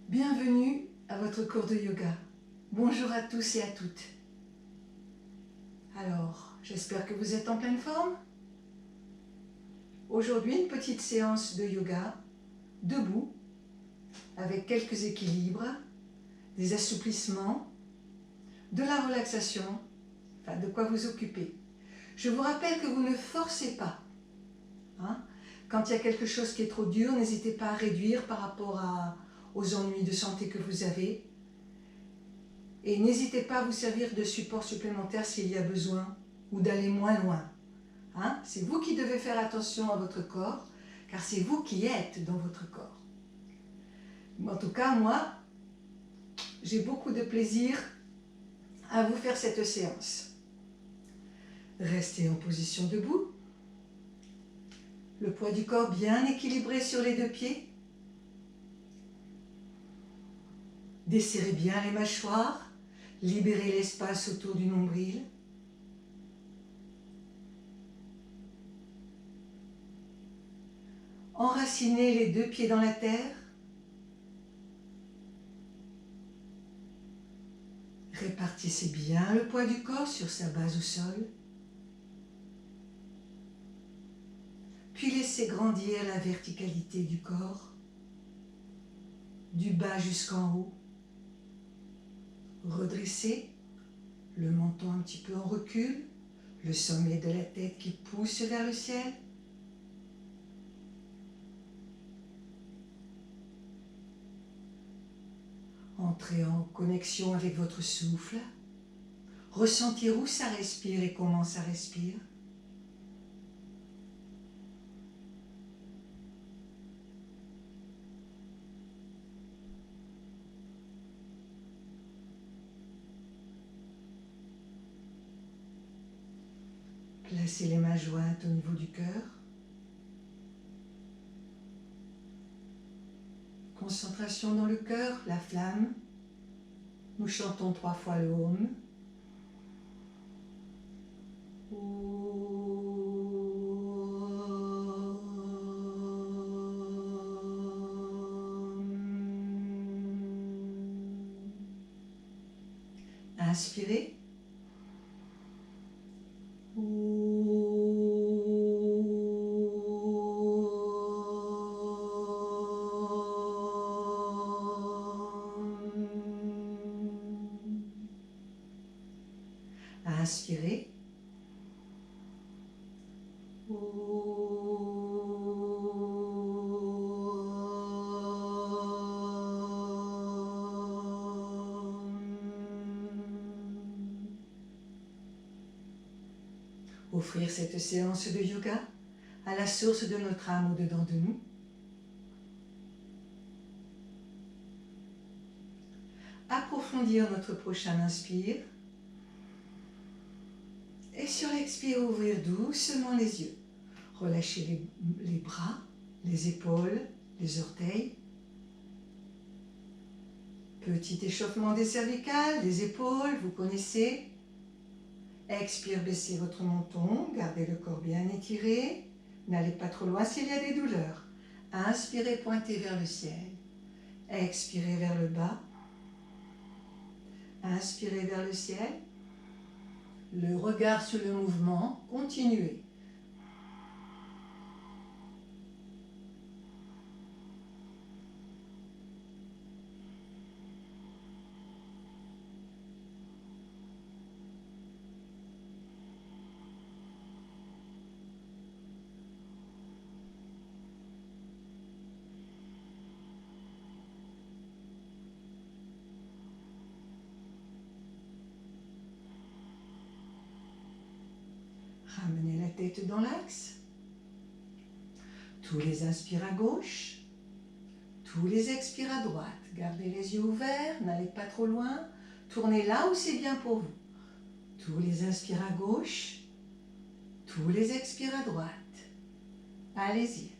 Bienvenue à votre cours de yoga. Bonjour à tous et à toutes. Alors, j'espère que vous êtes en pleine forme. Aujourd'hui, une petite séance de yoga, debout, avec quelques équilibres, des assouplissements, de la relaxation, enfin de quoi vous occuper. Je vous rappelle que vous ne forcez pas. Quand il y a quelque chose qui est trop dur, n'hésitez pas à réduire par rapport aux ennuis de santé que vous avez. Et n'hésitez pas à vous servir de support supplémentaire s'il y a besoin, ou d'aller moins loin. C'est vous qui devez faire attention à votre corps, car c'est vous qui êtes dans votre corps. En tout cas, moi, j'ai beaucoup de plaisir à vous faire cette séance. Restez en position debout. Le poids du corps bien équilibré sur les deux pieds. Desserrez bien les mâchoires. Libérez l'espace autour du nombril. Enracinez les deux pieds dans la terre. Répartissez bien le poids du corps sur sa base au sol. Puis laissez grandir la verticalité du corps, du bas jusqu'en haut. Redressez le menton un petit peu en recul, le sommet de la tête qui pousse vers le ciel. Entrez en connexion avec votre souffle. Ressentir où ça respire et comment ça respire. Placez les mains jointes au niveau du cœur. Concentration dans le cœur, la flamme. Nous chantons 3 fois le Om. Inspirez. Inspirez. Offrir cette séance de yoga à la source de notre âme au-dedans de nous. Approfondir notre prochain inspire. Et sur l'expire, ouvrir doucement les yeux. Relâchez les bras, les épaules, les orteils. Petit échauffement des cervicales, des épaules, vous connaissez. Expire, baissez votre menton, gardez le corps bien étiré. N'allez pas trop loin s'il y a des douleurs. Inspirez, pointez vers le ciel. Expirez vers le bas. Inspirez vers le ciel. Le regard sur le mouvement, continuez. Ramenez la tête dans l'axe. Tous les inspires à gauche, tous les expires à droite. Gardez les yeux ouverts, n'allez pas trop loin. Tournez là où c'est bien pour vous. Tous les inspires à gauche, tous les expires à droite. Allez-y.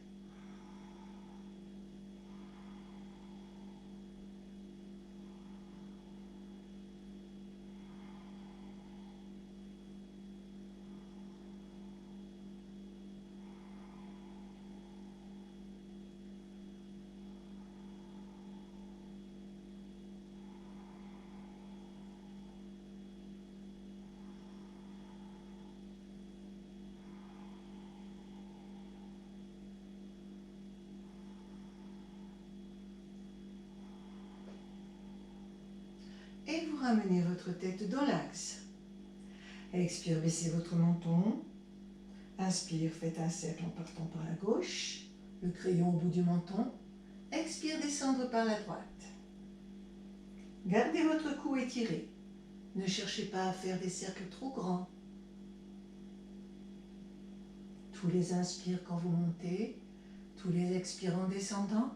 et vous ramenez votre tête dans l'axe. Expire, baissez votre menton. Inspire, faites un cercle en partant par la gauche, le crayon au bout du menton. Expire, descendre par la droite. Gardez votre cou étiré. Ne cherchez pas à faire des cercles trop grands. Tous les inspires quand vous montez, tous les expires en descendant.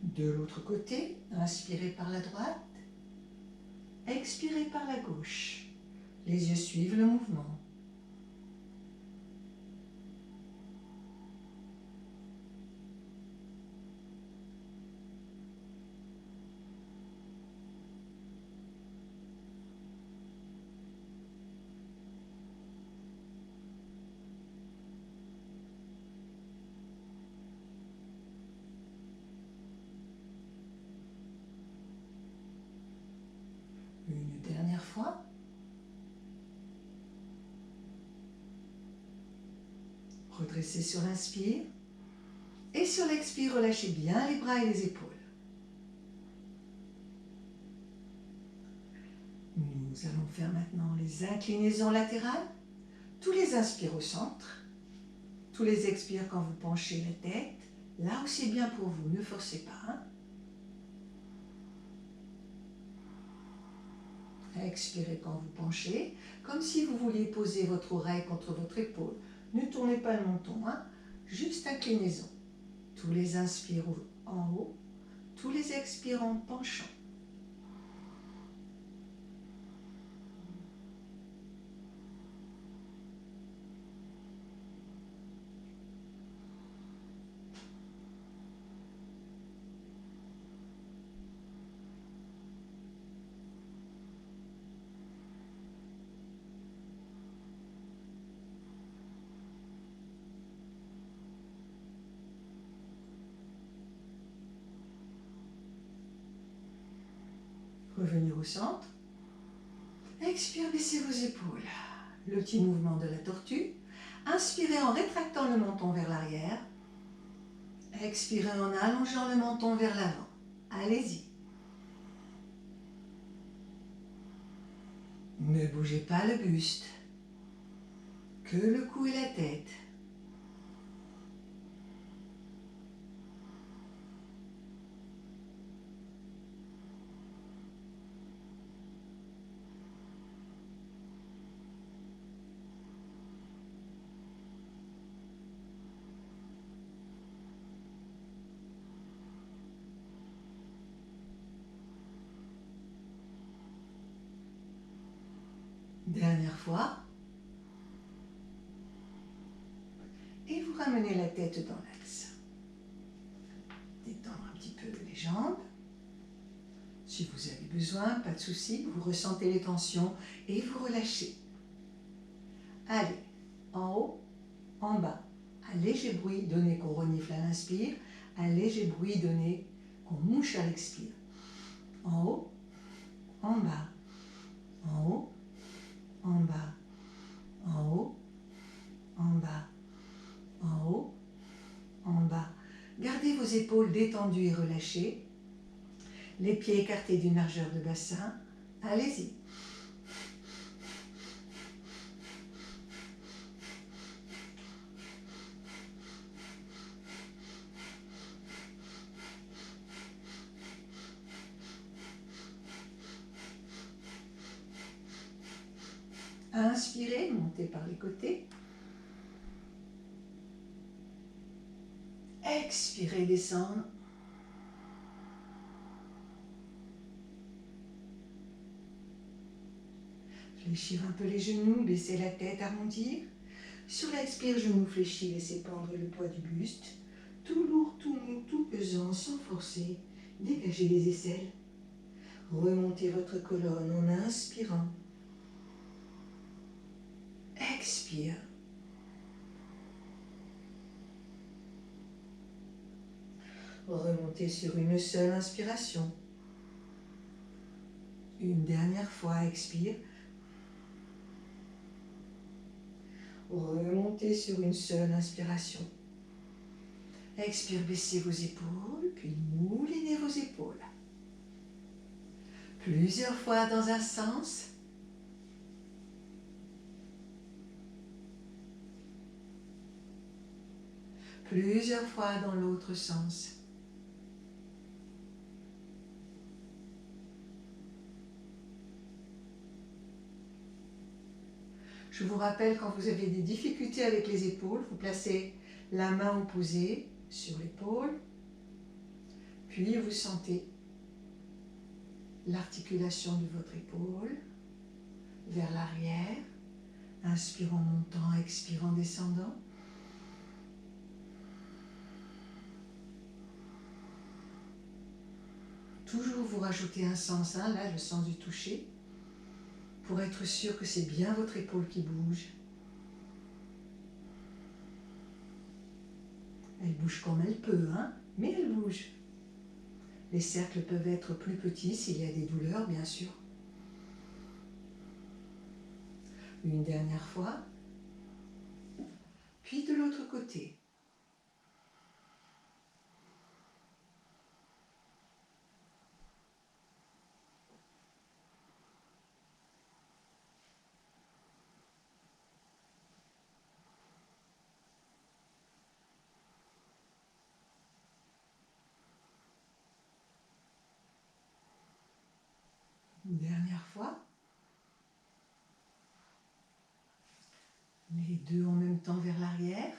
De l'autre côté, inspirez par la droite, expirez par la gauche. Les yeux suivent le mouvement. Une dernière fois. Redressez sur l'inspire. Et sur l'expire, relâchez bien les bras et les épaules. Nous allons faire maintenant les inclinaisons latérales. Tous les inspires au centre. Tous les expires quand vous penchez la tête. Là où c'est bien pour vous, ne forcez pas. Hein? Expirez quand vous penchez, comme si vous vouliez poser votre oreille contre votre épaule. Ne tournez pas le menton, hein? Juste inclinaison. Tous les inspires en haut, tous les expires en penchant. Revenir au centre. Expire, baissez vos épaules. Le petit mouvement de la tortue. Inspirez en rétractant le menton vers l'arrière. Expirez en allongeant le menton vers l'avant. Allez-y. Ne bougez pas le buste. Que le cou et la tête. Dernière fois. Et vous ramenez la tête dans l'axe. Détendre un petit peu les jambes. Si vous avez besoin, pas de souci, vous ressentez les tensions et vous relâchez. Allez, en haut, en bas. Un léger bruit donné qu'on renifle à l'inspire, un léger bruit donné qu'on mouche à l'expire. En haut, en bas, en haut, en bas, en haut, en bas, en haut, en bas. Gardez vos épaules détendues et relâchées. Les pieds écartés d'une largeur de bassin. Allez-y. Inspirez, montez par les côtés. Expirez, descendre. Fléchir un peu les genoux, baisser la tête, arrondir. Sur l'expire, genoux fléchis, laissez pendre le poids du buste. Tout lourd, tout mou, tout pesant, sans forcer. Dégagez les aisselles. Remontez votre colonne en inspirant. Expire. Remontez sur une seule inspiration. Une dernière fois, expire. Remontez sur une seule inspiration. Expire, baissez vos épaules, puis moulinez vos épaules. Plusieurs fois dans un sens. Plusieurs fois dans l'autre sens. Je vous rappelle, quand vous avez des difficultés avec les épaules, vous placez la main opposée sur l'épaule, puis vous sentez l'articulation de votre épaule vers l'arrière, inspirant montant, expirant descendant. Toujours vous rajoutez un sens, là le sens du toucher, pour être sûr que c'est bien votre épaule qui bouge. Elle bouge comme elle peut, mais elle bouge. Les cercles peuvent être plus petits s'il y a des douleurs, bien sûr. Une dernière fois. Puis de l'autre côté. Une dernière fois. Les deux en même temps vers l'arrière.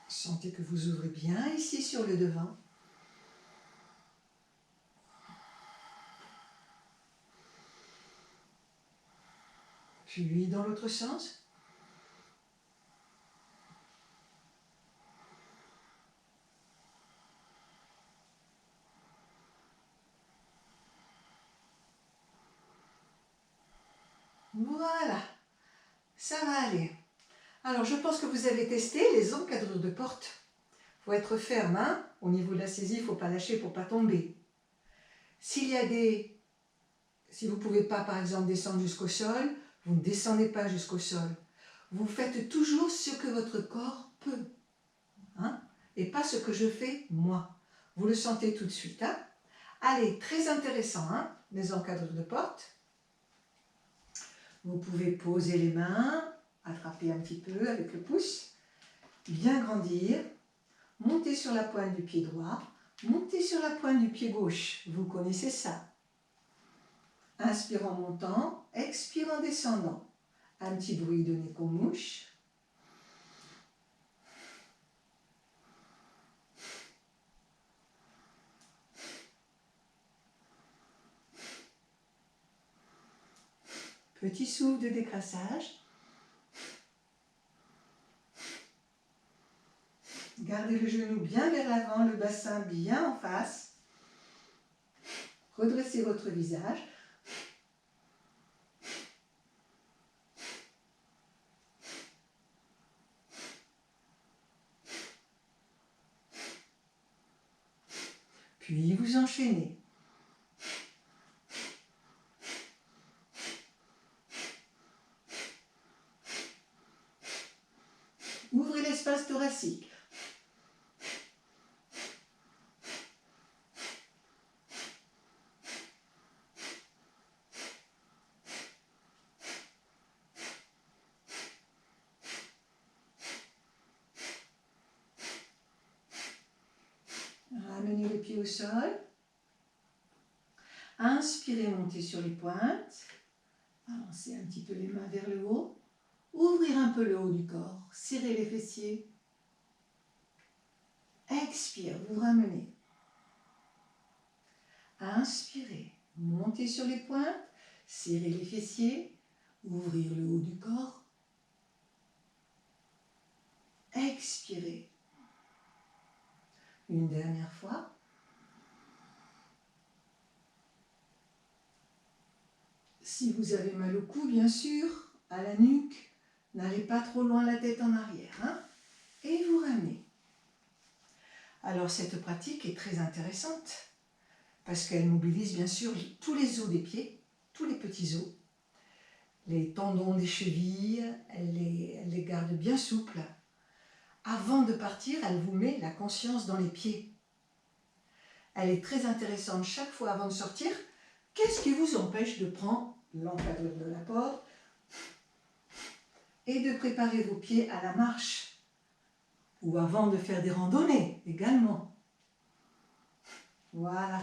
Sentez que vous ouvrez bien ici sur le devant. Puis dans l'autre sens. Voilà, ça va aller. Alors, je pense que vous avez testé les encadreurs de porte. Il faut être ferme, au niveau de la saisie, il ne faut pas lâcher pour ne pas tomber. Si vous ne pouvez pas, par exemple, descendre jusqu'au sol, vous ne descendez pas jusqu'au sol. Vous faites toujours ce que votre corps peut, et pas ce que je fais moi. Vous le sentez tout de suite. Allez, très intéressant, les encadreurs de porte. Vous pouvez poser les mains, attraper un petit peu avec le pouce, bien grandir, monter sur la pointe du pied droit, monter sur la pointe du pied gauche. Vous connaissez ça. Inspire en montant, expire en descendant. Un petit bruit de nez qu'on mouche. Petit souffle de décrassage. Gardez le genou bien vers l'avant, le bassin bien en face. Redressez votre visage. Puis vous enchaînez. Ouvrez l'espace thoracique. Ramenez les pieds au sol. Inspirez, montez sur les pointes. Avancez un petit peu les mains vers le haut. Ouvrir un peu le haut du corps. Serrez les fessiers. Expire, vous ramenez. Inspirez, montez sur les pointes. Serrez les fessiers. Ouvrir le haut du corps. Expirez. Une dernière fois. Si vous avez mal au cou, bien sûr, à la nuque, n'allez pas trop loin la tête en arrière. Et vous ramenez. Alors cette pratique est très intéressante parce qu'elle mobilise bien sûr tous les os des pieds, tous les petits os, les tendons des chevilles, elle les garde bien souples. Avant de partir, elle vous met la conscience dans les pieds. Elle est très intéressante chaque fois avant de sortir. Qu'est-ce qui vous empêche de prendre l'encadreur de la porte et de préparer vos pieds à la marche ou avant de faire des randonnées également? Voilà.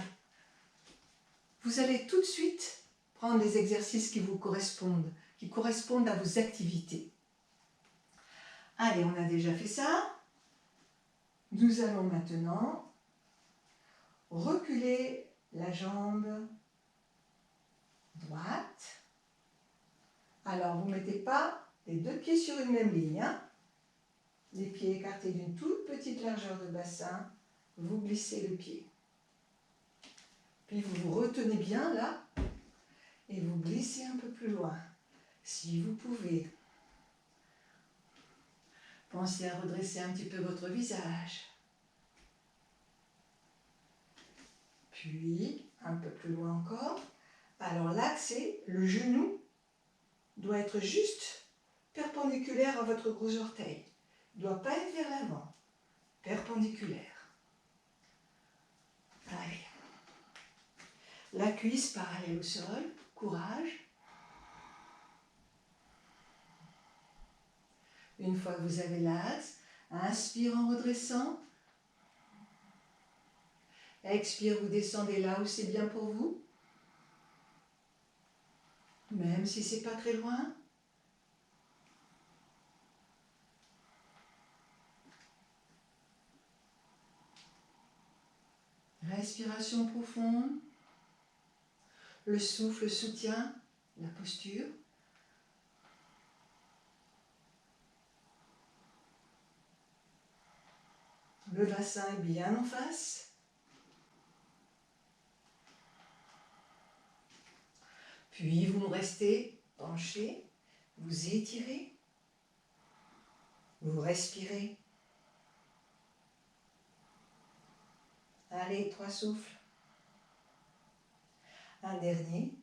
Vous allez tout de suite prendre les exercices qui vous correspondent, qui correspondent à vos activités. Allez, on a déjà fait ça. Nous allons maintenant reculer la jambe droite. Alors, vous ne mettez pas les deux pieds sur une même ligne, hein. Les pieds écartés d'une toute petite largeur de bassin. Vous glissez le pied. Puis vous vous retenez bien là et vous glissez un peu plus loin. Si vous pouvez, pensez à redresser un petit peu votre visage. Puis, un peu plus loin encore. Alors l'axe, le genou doit être juste perpendiculaire à votre gros orteil. Il ne doit pas être vers l'avant. Perpendiculaire. Allez. La cuisse parallèle au sol. Courage. Une fois que vous avez l'axe, inspire en redressant. Expire, vous descendez là où c'est bien pour vous. Même si c'est pas très loin. Respiration profonde. Le souffle soutient la posture. Le bassin est bien en face. Puis vous restez penché, vous étirez, vous respirez. Allez, 3 souffles. Un dernier.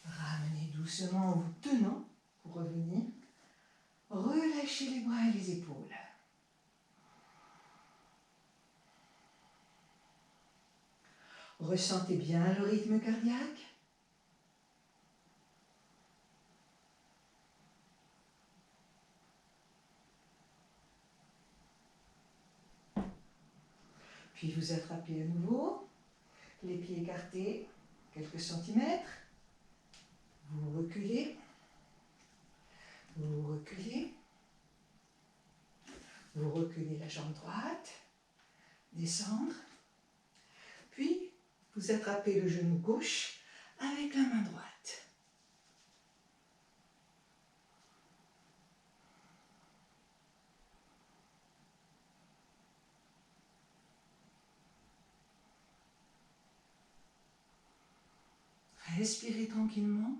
Ramenez doucement en vous tenant pour revenir. Relâchez les bras et les épaules. Ressentez bien le rythme cardiaque. Puis vous attrapez à nouveau, les pieds écartés quelques centimètres. Vous reculez. Vous reculez. Vous reculez la jambe droite. Descendre. Puis vous attrapez le genou gauche avec la main droite. Respirez tranquillement.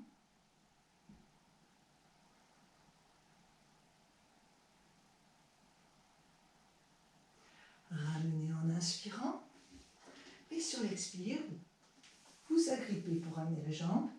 Ramenez en inspirant. Et sur l'expire, vous agrippez pour ramener la jambe.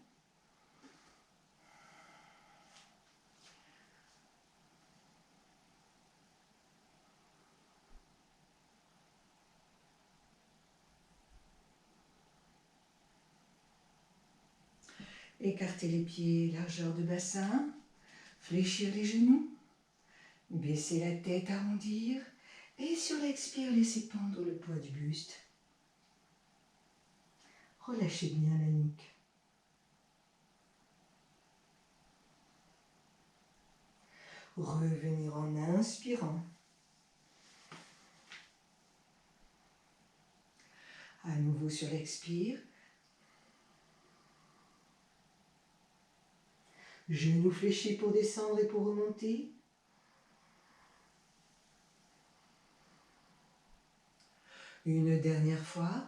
Écartez les pieds, largeur de bassin. Fléchir les genoux. Baisser la tête, arrondir. Et sur l'expire, laissez pendre le poids du buste. Relâchez bien la nuque. Revenir en inspirant. À nouveau sur l'expire. Genoux fléchis pour descendre et pour remonter. Une dernière fois.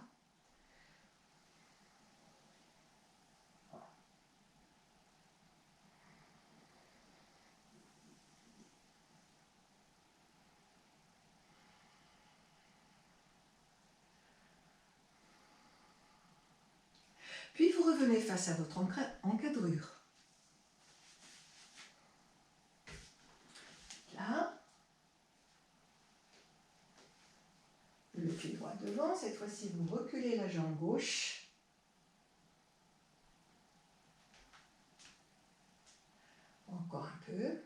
Puis vous revenez face à votre encadrure. Là. Le pied droit devant. Cette fois-ci, vous reculez la jambe gauche. Encore un peu.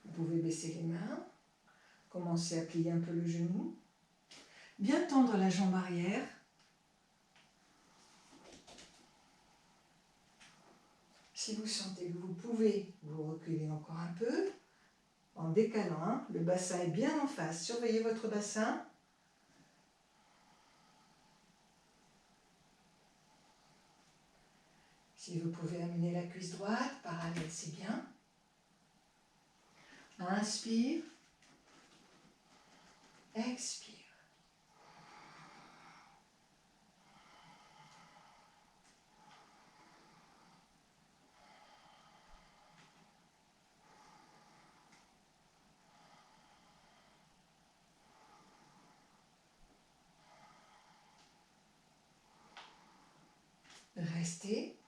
Vous pouvez baisser les mains. Commencez à plier un peu le genou. Bien tendre la jambe arrière. Si vous sentez que vous pouvez, vous reculez encore un peu. En décalant, hein. Le bassin est bien en face. Surveillez votre bassin. Si vous pouvez amener la cuisse droite, parallèle, c'est bien. Inspire. Expire. Restez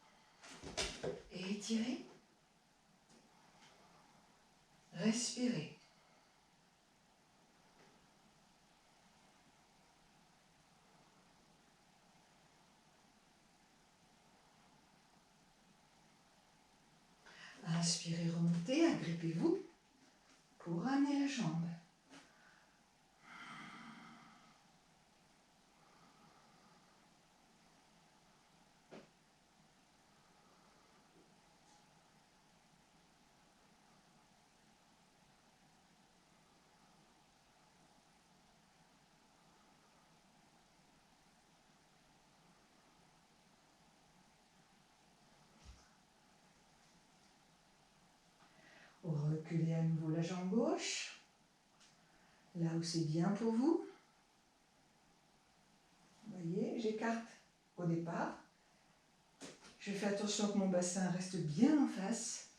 et étirez. Respirez. Inspirez, remontez, agrippez-vous pour amener la jambe. Reculez à nouveau la jambe gauche, là où c'est bien pour vous. Vous voyez, j'écarte au départ. Je fais attention que mon bassin reste bien en face.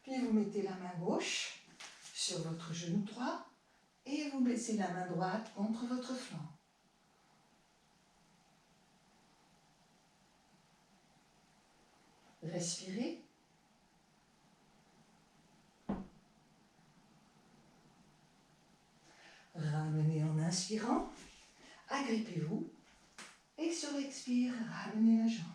Puis vous mettez la main gauche sur votre genou droit et vous baissez la main droite contre votre flanc. Respirez. Ramenez en inspirant, agrippez-vous et sur l'expire, ramenez la jambe.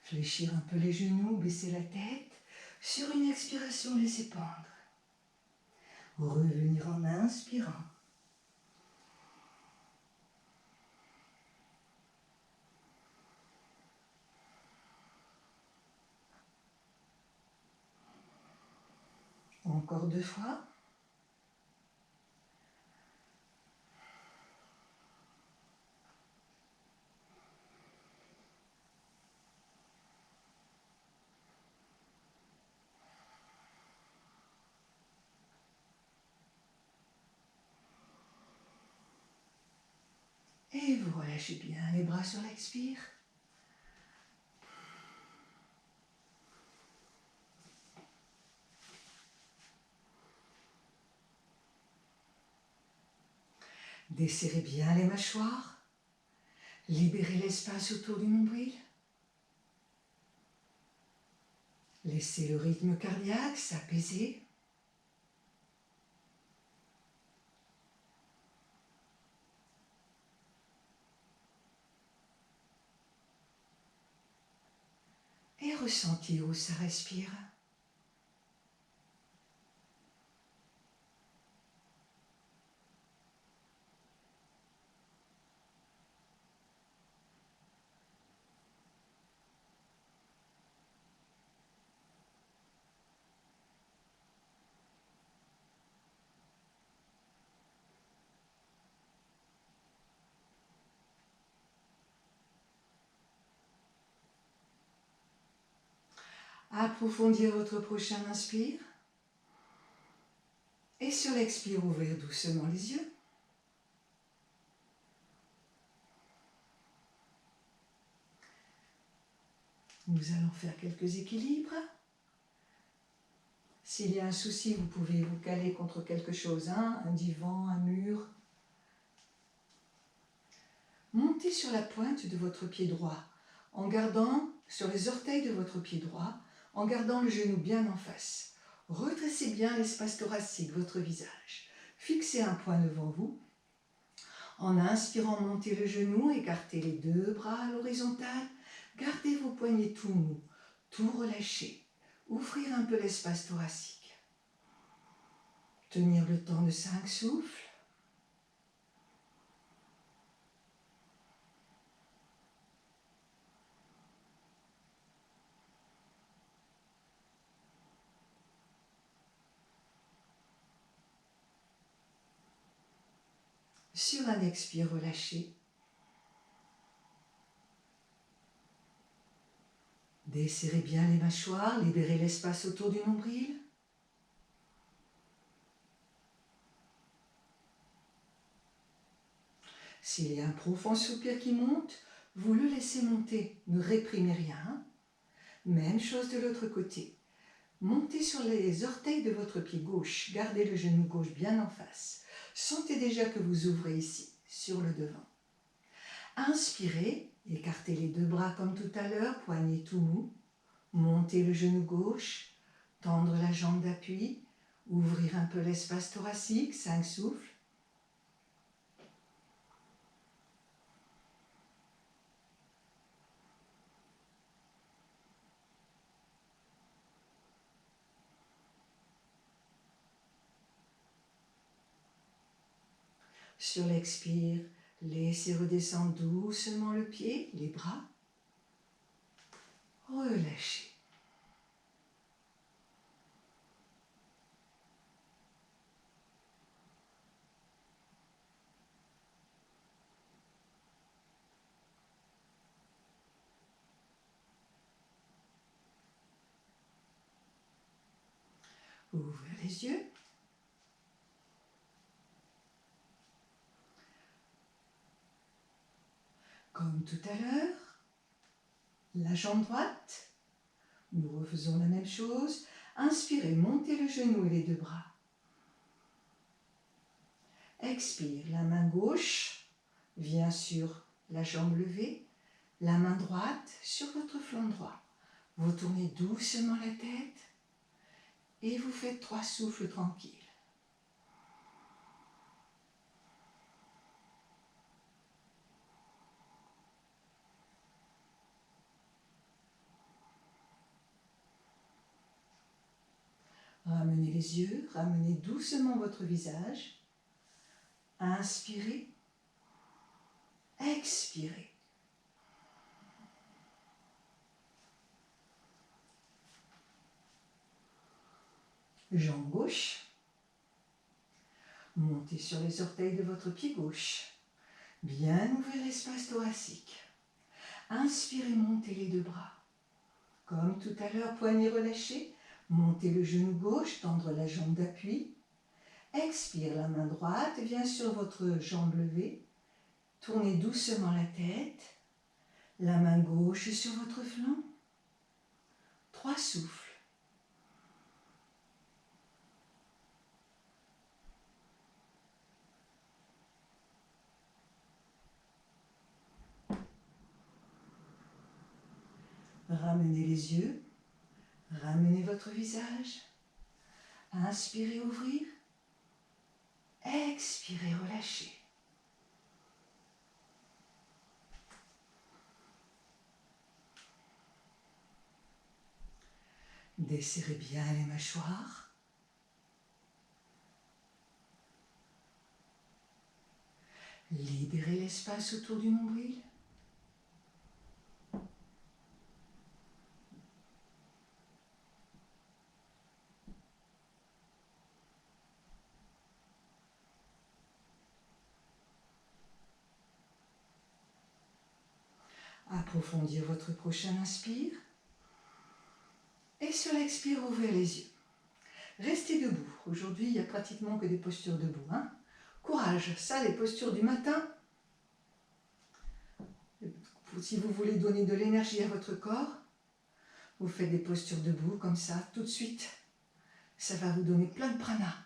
Fléchir un peu les genoux, baisser la tête. Sur une expiration, laissez pendre. Revenir en inspirant. Encore 2 fois. Et vous relâchez bien les bras sur l'expire. Desserrez bien les mâchoires. Libérez l'espace autour du nombril. Laissez le rythme cardiaque s'apaiser. Et ressentez où ça respire. Approfondir votre prochain inspire. Et sur l'expire, ouvrez doucement les yeux. Nous allons faire quelques équilibres. S'il y a un souci, vous pouvez vous caler contre quelque chose, hein, un divan, un mur. Montez sur la pointe de votre pied droit, en gardant sur les orteils de votre pied droit, en gardant le genou bien en face. Redressez bien l'espace thoracique, votre visage. Fixez un point devant vous. En inspirant, montez le genou, écartez les deux bras à l'horizontale. Gardez vos poignets tout mous, tout relâchés. Ouvrir un peu l'espace thoracique. Tenir le temps de 5 souffles. Sur un expire, relâchez. Desserrez bien les mâchoires, libérez l'espace autour du nombril. S'il y a un profond soupir qui monte, vous le laissez monter, ne réprimez rien. Même chose de l'autre côté. Montez sur les orteils de votre pied gauche, gardez le genou gauche bien en face. Sentez déjà que vous ouvrez ici, sur le devant. Inspirez, écartez les deux bras comme tout à l'heure, poignets tout mous. Montez le genou gauche, tendre la jambe d'appui, ouvrir un peu l'espace thoracique, 5 souffles. Sur l'expire, laissez redescendre doucement le pied, les bras. Relâchez. Ouvrez les yeux. Comme tout à l'heure, la jambe droite, nous refaisons la même chose. Inspirez, montez le genou et les deux bras. Expire, la main gauche vient sur la jambe levée, la main droite sur votre flanc droit. Vous tournez doucement la tête et vous faites 3 souffles tranquilles. Ramenez les yeux, ramenez doucement votre visage. Inspirez, expirez. Jambe gauche. Montez sur les orteils de votre pied gauche. Bien ouvrir l'espace thoracique. Inspirez, montez les deux bras. Comme tout à l'heure, poignets relâchés. Montez le genou gauche, tendre la jambe d'appui. Expire, la main droite vient sur votre jambe levée. Tournez doucement la tête. La main gauche sur votre flanc. 3 souffles. Ramenez les yeux. Ramenez votre visage. Inspirez, ouvrir. Expirez, relâchez. Desserrez bien les mâchoires. Libérez l'espace autour du nombril. Approfondir votre prochain inspire. Et sur l'expire, ouvrez les yeux. Restez debout. Aujourd'hui, il n'y a pratiquement que des postures debout. Hein. Courage, ça, les postures du matin. Si vous voulez donner de l'énergie à votre corps, Vous faites des postures debout comme ça, tout de suite. Ça va vous donner plein de prana.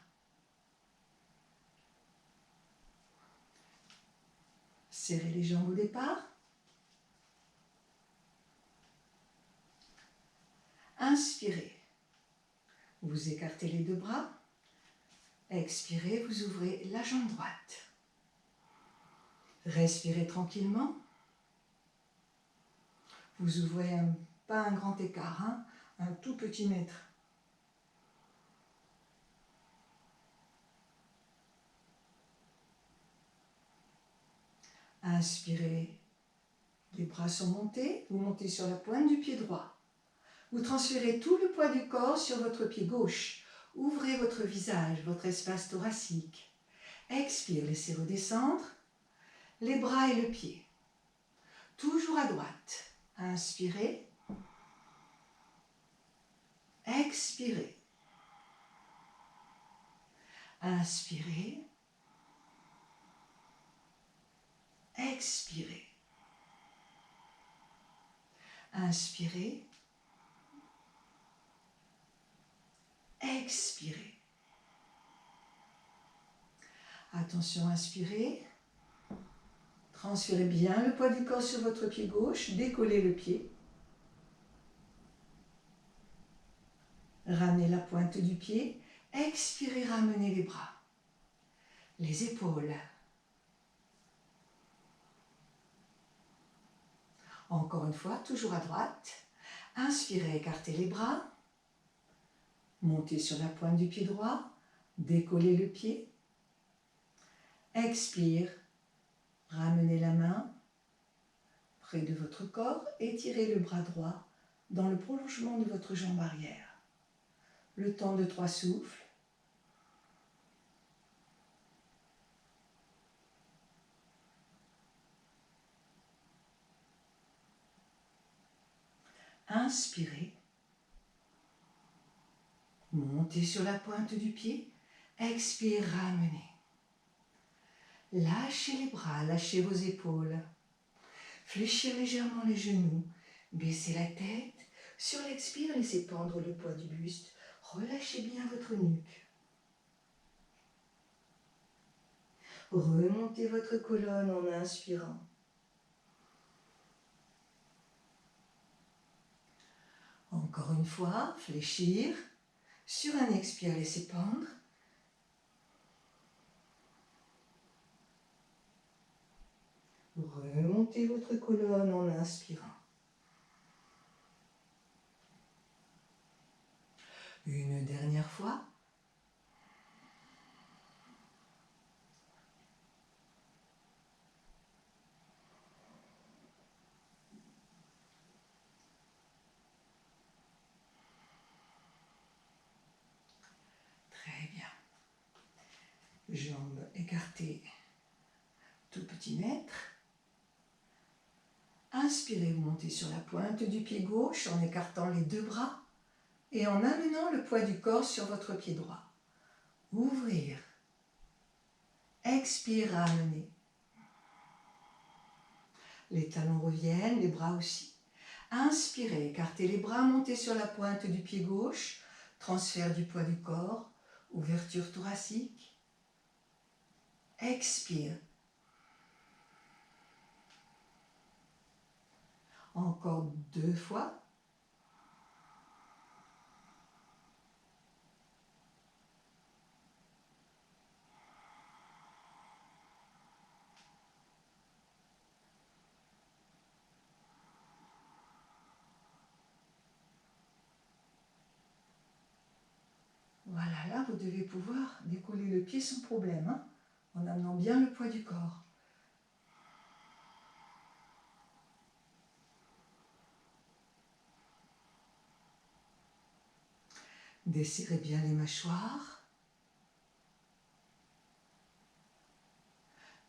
Serrez les jambes au départ. Inspirez. Vous écartez les deux bras. Expirez, vous ouvrez la jambe droite. Respirez tranquillement. Vous ouvrez pas un grand écart, hein, un tout petit mètre. Inspirez, les bras sont montés, vous montez sur la pointe du pied droit. Vous transférez tout le poids du corps sur votre pied gauche. Ouvrez votre visage, votre espace thoracique. Expire, laissez redescendre les bras et le pied. Toujours à droite. Inspirez. Expirez. Inspirez. Expirez. Inspirez. Expirez. Attention, inspirez. Transférez bien le poids du corps sur votre pied gauche. Décollez le pied. Ramenez la pointe du pied. Expirez, ramenez les bras. Les épaules. Encore une fois, toujours à droite. Inspirez, écartez les bras. Montez sur la pointe du pied droit. Décollez le pied. Expire. Ramenez la main près de votre corps. Étirez le bras droit dans le prolongement de votre jambe arrière. Le temps de 3 souffles. Inspirez. Montez sur la pointe du pied. Expire, ramenez. Lâchez les bras, lâchez vos épaules. Fléchir légèrement les genoux. Baissez la tête. Sur l'expire, laissez pendre le poids du buste. Relâchez bien votre nuque. Remontez votre colonne en inspirant. Encore une fois, fléchir. Sur un expire, laissez pendre. Remontez votre colonne en inspirant. Une dernière fois. Très bien. Jambes écartées, tout petit mètre. Inspirez, vous montez sur la pointe du pied gauche en écartant les deux bras et en amenant le poids du corps sur votre pied droit. Ouvrir. Expire, ramener. Les talons reviennent, les bras aussi. Inspirez, écartez les bras, montez sur la pointe du pied gauche, transfert du poids du corps, ouverture thoracique. Expire. Encore 2 fois. Voilà, là, vous devez pouvoir décoller le pied sans problème, hein, en amenant bien le poids du corps. Desserrez bien les mâchoires.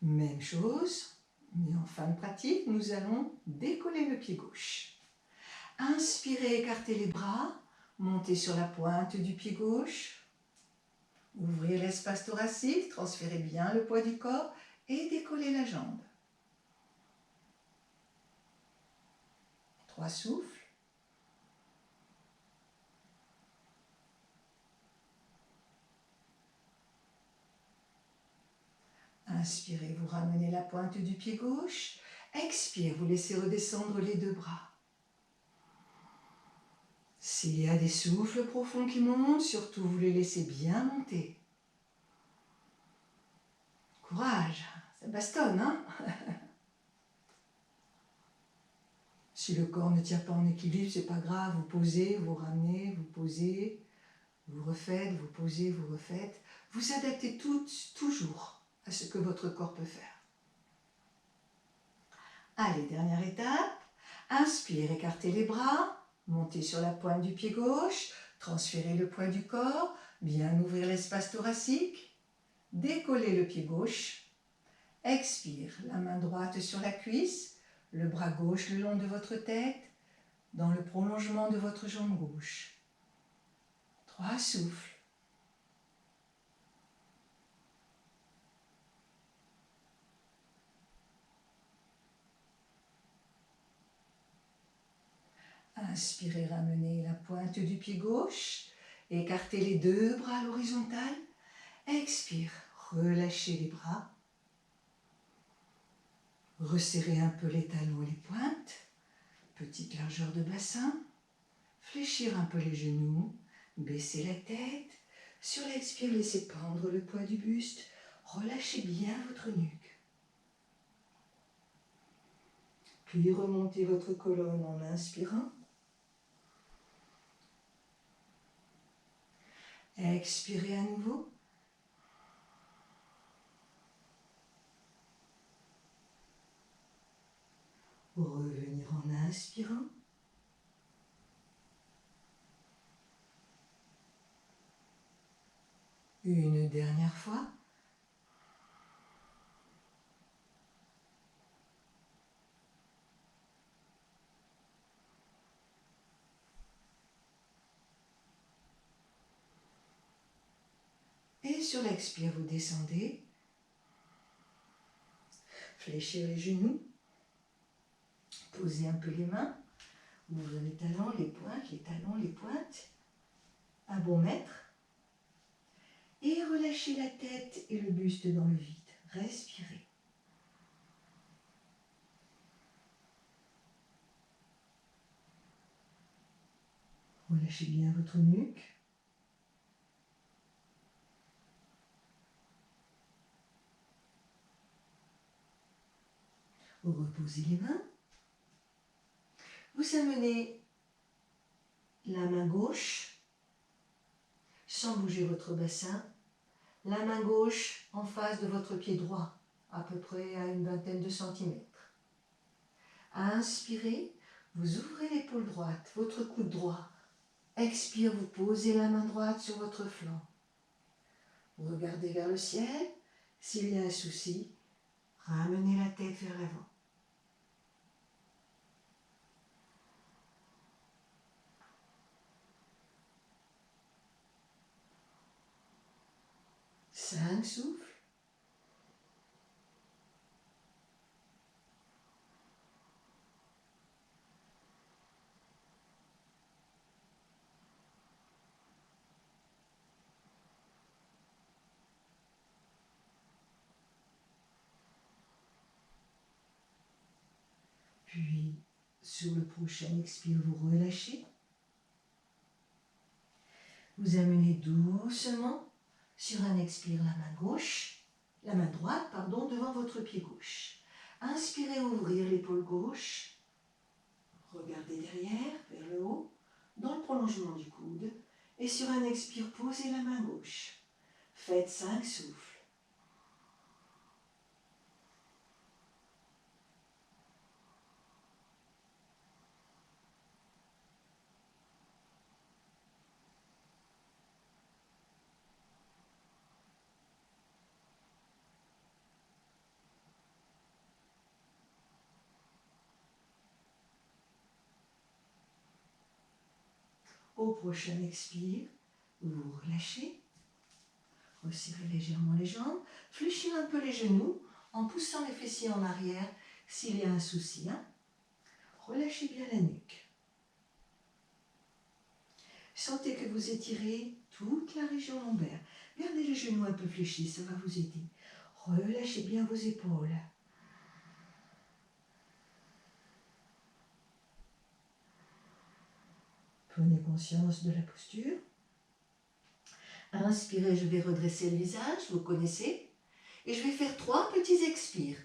Même chose, mais en fin de pratique, nous allons décoller le pied gauche. Inspirez, écartez les bras, montez sur la pointe du pied gauche. Ouvrez l'espace thoracique, transférez bien le poids du corps et décollez la jambe. 3 souffles. Inspirez, vous ramenez la pointe du pied gauche. Expire, vous laissez redescendre les deux bras. S'il y a des souffles profonds qui montent, surtout vous les laissez bien monter. Courage, ça bastonne, hein? Si le corps ne tient pas en équilibre, c'est pas grave, vous posez, vous ramenez, vous posez, vous refaites, vous posez, vous refaites. Vous adaptez toujours à ce que votre corps peut faire. Allez, dernière étape. Inspire, écartez les bras, montez sur la pointe du pied gauche, transférez le poids du corps, bien ouvrir l'espace thoracique, décollez le pied gauche, expire, la main droite sur la cuisse, le bras gauche le long de votre tête, dans le prolongement de votre jambe gauche. 3 souffles. Inspirez, ramenez la pointe du pied gauche, écartez les deux bras à l'horizontale. Expire, relâchez les bras. Resserrez un peu les talons et les pointes. Petite largeur de bassin. Fléchir un peu les genoux. Baissez la tête. Sur l'expire, laissez pendre le poids du buste. Relâchez bien votre nuque. Puis remontez votre colonne en inspirant. Expirez à nouveau. Revenir en inspirant. Une dernière fois. Et sur l'expire, vous descendez. Fléchir les genoux. Posez un peu les mains. Ouvrez les talons, les pointes, les talons, les pointes. Un bon mètre. Et relâchez la tête et le buste dans le vide. Respirez. Relâchez bien votre nuque. Reposez les mains. Vous amenez la main gauche, sans bouger votre bassin, la main gauche en face de votre pied droit, à peu près à une vingtaine de centimètres. Inspirez, vous ouvrez l'épaule droite, votre coude droit. Expire, vous posez la main droite sur votre flanc. Vous regardez vers le ciel. S'il y a un souci, ramenez la tête vers l'avant. Cinq souffles. Puis, sur le prochain expire, vous relâchez. Vous amenez doucement, sur un expire, la main droite, devant votre pied gauche. Inspirez, ouvrir l'épaule gauche. Regardez derrière, vers le haut, dans le prolongement du coude. Et sur un expire, posez la main gauche. Faites 5 souffles. Au prochain expire, vous relâchez. Resserrez légèrement les jambes. Fléchir un peu les genoux en poussant les fessiers en arrière s'il y a un souci. Relâchez bien la nuque. Sentez que vous étirez toute la région lombaire. Gardez les genoux un peu fléchis, ça va vous aider. Relâchez bien vos épaules. Prenez conscience de la posture. Inspirez, je vais redresser le visage, vous connaissez. Et je vais faire 3 petits expires.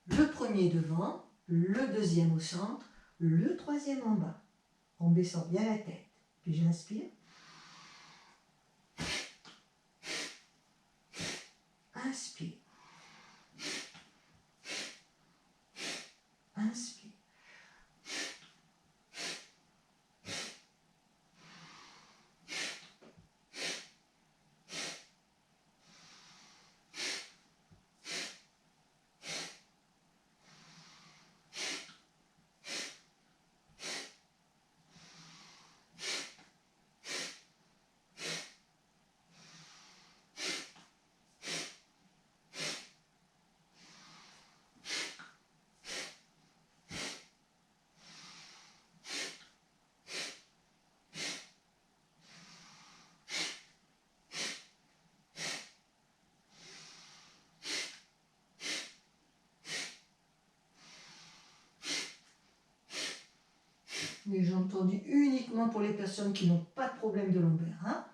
Le premier devant, le deuxième au centre, le troisième en bas. En baissant bien la tête. Puis j'inspire. Inspire. Inspire. Mais j'ai entendu uniquement pour les personnes qui n'ont pas de problème de lombaire. Hein?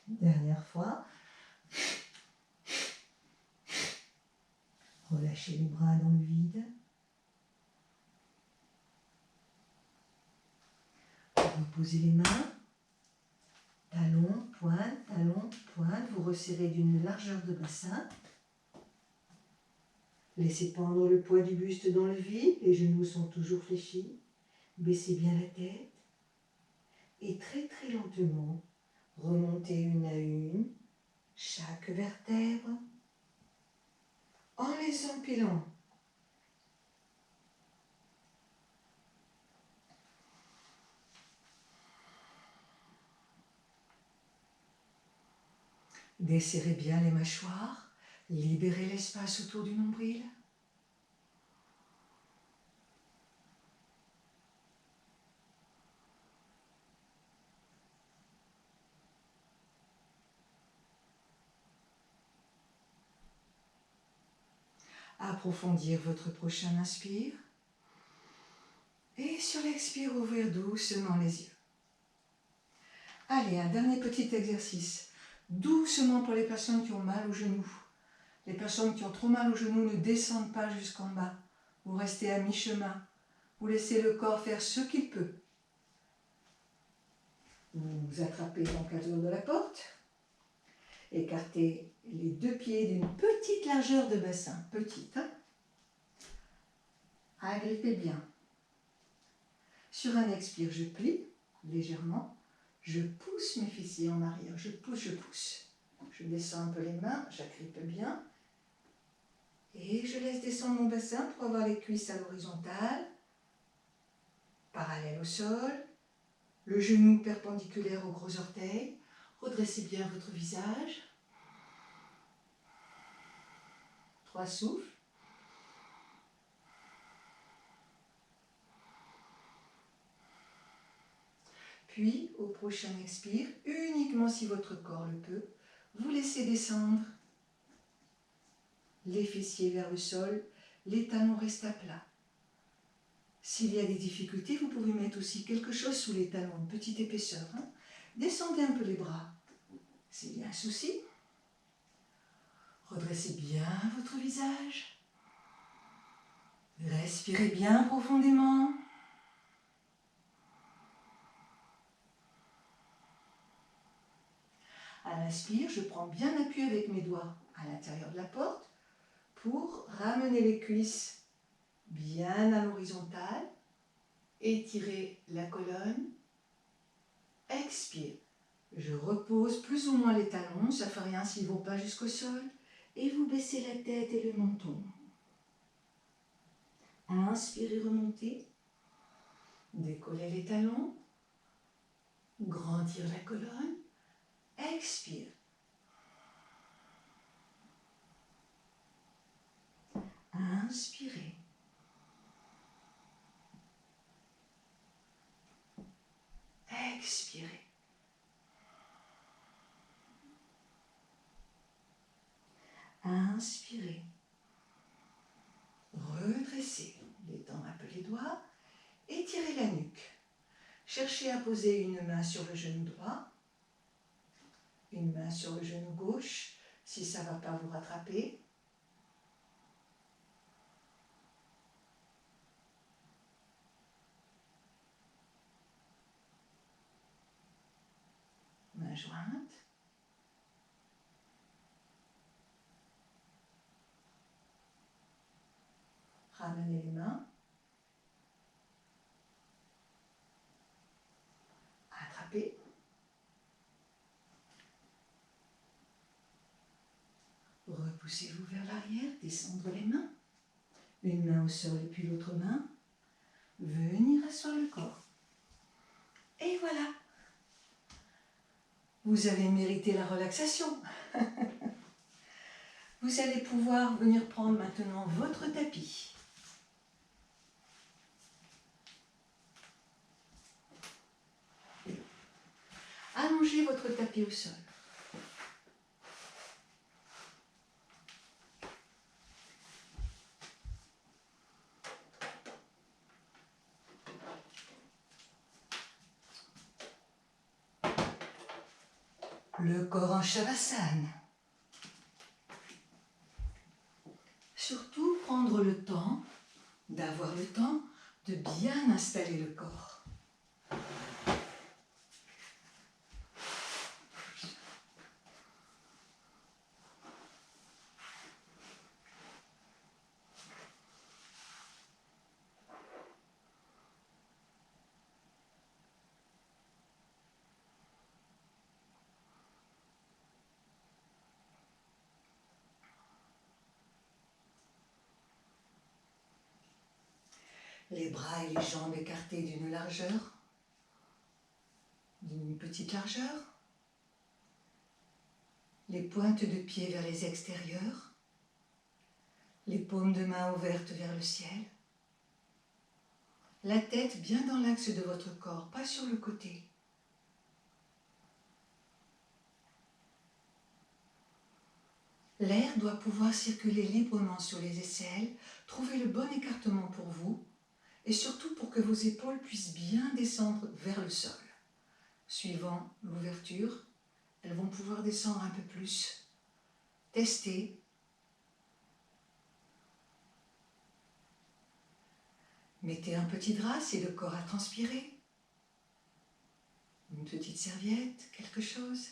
Dernière fois. Relâchez les bras dans le vide. Reposez les mains. Talons, pointe, talons, pointe. Vous resserrez d'une largeur de bassin. Laissez pendre le poids du buste dans le vide. Les genoux sont toujours fléchis. Baissez bien la tête. Et très très lentement, remontez une à une chaque vertèbre en les empilant. Desserrez bien les mâchoires, libérez l'espace autour du nombril. Approfondir votre prochain inspire. Et sur l'expire, ouvrir doucement les yeux. Allez, un dernier petit exercice. Doucement pour les personnes qui ont mal aux genoux. Les personnes qui ont trop mal aux genoux ne descendent pas jusqu'en bas. Vous restez à mi-chemin. Vous laissez le corps faire ce qu'il peut. Vous vous attrapez l'encadrure de la porte. Écartez les 2 pieds d'une petite largeur de bassin. Petite. Hein? Agrippez bien. Sur un expire, je plie légèrement. Je pousse mes fessiers en arrière. Je pousse, je pousse. Je descends un peu les mains. J'agrippe bien. Et je laisse descendre mon bassin pour avoir les cuisses à l'horizontale. Parallèle au sol. Le genou perpendiculaire aux gros orteils. Redressez bien votre visage. 3 souffles. Puis, au prochain expire, uniquement si votre corps le peut, vous laissez descendre les fessiers vers le sol, les talons restent à plat. S'il y a des difficultés, vous pouvez mettre aussi quelque chose sous les talons, une petite épaisseur. Hein. Descendez un peu les bras, s'il y a un souci. Redressez bien votre visage. Respirez bien profondément. À l'inspire, je prends bien appui avec mes doigts à l'intérieur de la porte pour ramener les cuisses bien à l'horizontale. Étirez la colonne. Expire. Je repose plus ou moins les talons, ça ne fait rien s'ils ne vont pas jusqu'au sol. Et vous baissez la tête et le menton. Inspirez, remontez. Décollez les talons. Grandir la colonne. Expire. Inspirez. Expirez. Inspirez. Redressez. Détendez un peu les doigts. Étirez la nuque. Cherchez à poser une main sur le genou droit, une main sur le genou gauche, si ça ne va pas vous rattraper. Main jointe. Ramenez les mains. Attrapez. Repoussez-vous vers l'arrière, descendre les mains. Une main au sol et puis l'autre main. Venir asseoir le corps. Et voilà. Vous avez mérité la relaxation. Vous allez pouvoir venir prendre maintenant votre tapis. Allongez votre tapis au sol. Le corps en Shavasana. Surtout prendre le temps, d'avoir le temps de bien installer le corps. Les bras et les jambes écartés d'une largeur, d'une petite largeur. Les pointes de pied vers les extérieurs. Les paumes de main ouvertes vers le ciel. La tête bien dans l'axe de votre corps, pas sur le côté. L'air doit pouvoir circuler librement sur les aisselles, trouver le bon écartement pour vous et surtout pour que vos épaules puissent bien descendre vers le sol. Suivant l'ouverture, elles vont pouvoir descendre un peu plus. Testez. Mettez un petit drap si le corps a transpiré. Une petite serviette, quelque chose.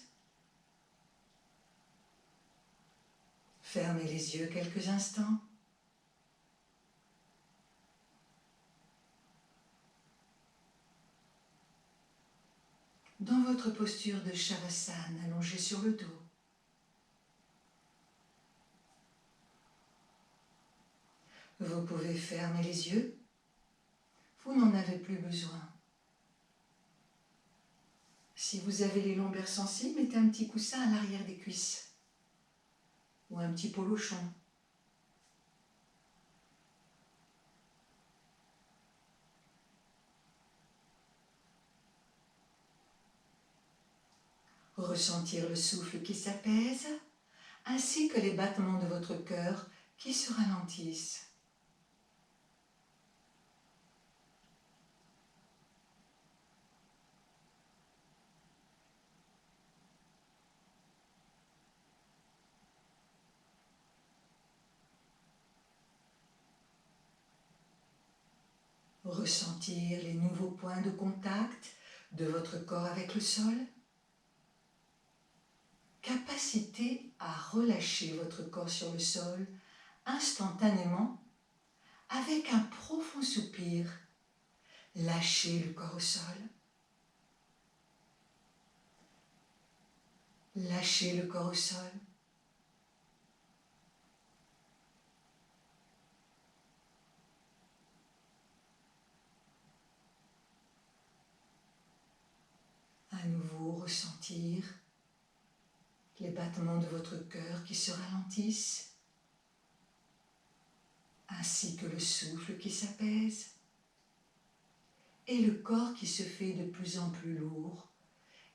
Fermez les yeux quelques instants. Dans votre posture de Shavasana, allongé sur le dos. Vous pouvez fermer les yeux. Vous n'en avez plus besoin. Si vous avez les lombaires sensibles, mettez un petit coussin à l'arrière des cuisses ou un petit polochon. Ressentir le souffle qui s'apaise, ainsi que les battements de votre cœur qui se ralentissent. Ressentir les nouveaux points de contact de votre corps avec le sol. Capacité à relâcher votre corps sur le sol instantanément avec un profond soupir. Lâchez le corps au sol. Lâchez le corps au sol. À nouveau ressentir les battements de votre cœur qui se ralentissent, ainsi que le souffle qui s'apaise, et le corps qui se fait de plus en plus lourd